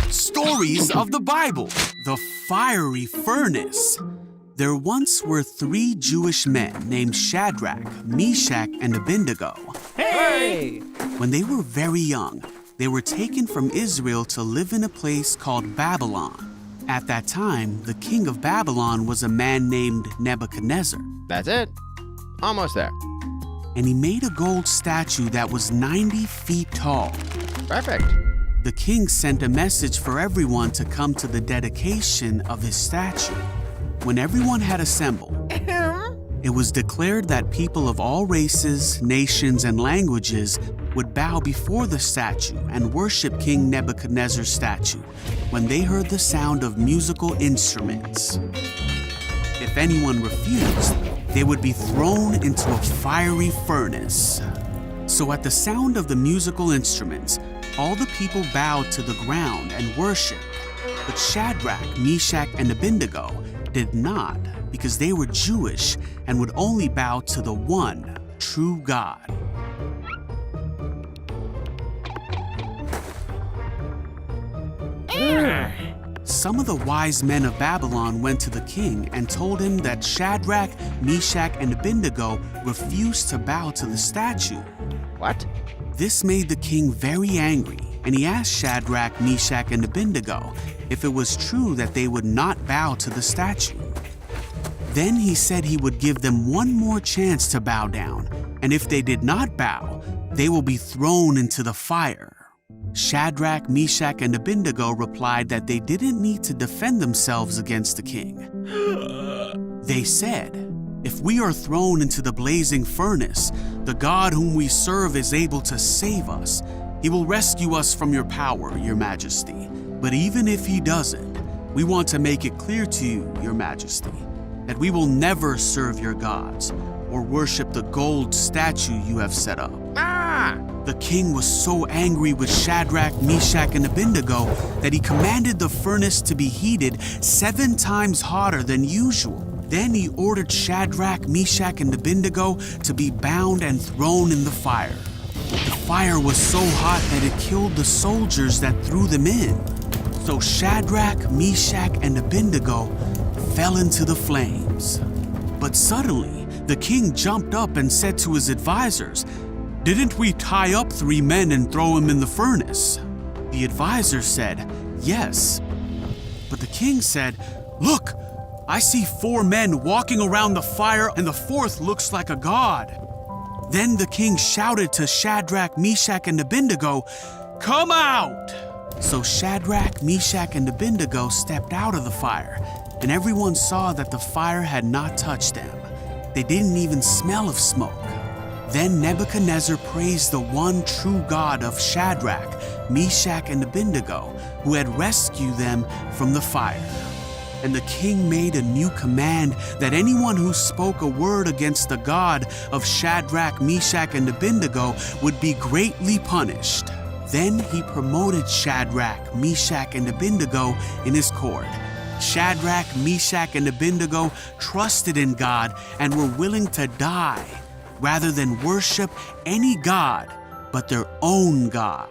Stories of the Bible, the fiery furnace. There once were 3 Jewish men named Shadrach, Meshach, and Abednego. Hey! When they were very young, they were taken from Israel to live in a place called Babylon. At that time, the king of Babylon was a man named Nebuchadnezzar. That's it. Almost there. And he made a gold statue that was 90 feet tall. Perfect. The king sent a message for everyone to come to the dedication of his statue. When everyone had assembled, it was declared that people of all races, nations, and languages would bow before the statue and worship King Nebuchadnezzar's statue when they heard the sound of musical instruments. If anyone refused, they would be thrown into a fiery furnace. So at the sound of the musical instruments, all the people bowed to the ground and worshiped. But Shadrach, Meshach, and Abednego did not, because they were Jewish and would only bow to the one true God. Some of the wise men of Babylon went to the king and told him that Shadrach, Meshach, and Abednego refused to bow to the statue. What? This made the king very angry, and he asked Shadrach, Meshach, and Abednego if it was true that they would not bow to the statue. Then he said he would give them one more chance to bow down, and if they did not bow, they will be thrown into the fire. Shadrach, Meshach, and Abednego replied that they didn't need to defend themselves against the king. They said, "If we are thrown into the blazing furnace, the God whom we serve is able to save us. He will rescue us from your power, your majesty. But even if he doesn't, we want to make it clear to you, your majesty, that we will never serve your gods or worship the gold statue you have set up." The king was so angry with Shadrach, Meshach, and Abednego that he commanded the furnace to be heated 7 times hotter than usual. Then he ordered Shadrach, Meshach, and Abednego to be bound and thrown in the fire. The fire was so hot that it killed the soldiers that threw them in. So Shadrach, Meshach, and Abednego fell into the flames. But suddenly, the king jumped up and said to his advisors, "Didn't we tie up 3 men and throw them in the furnace?" The advisors said, "Yes." But the king said, "Look, I see 4 men walking around the fire, and the 4th looks like a god." Then the king shouted to Shadrach, Meshach, and Abednego, "Come out!" So Shadrach, Meshach, and Abednego stepped out of the fire, and everyone saw that the fire had not touched them. They didn't even smell of smoke. Then Nebuchadnezzar praised the one true God of Shadrach, Meshach, and Abednego, who had rescued them from the fire. And the king made a new command that anyone who spoke a word against the God of Shadrach, Meshach, and Abednego would be greatly punished. Then he promoted Shadrach, Meshach, and Abednego in his court. Shadrach, Meshach, and Abednego trusted in God and were willing to die rather than worship any god but their own God.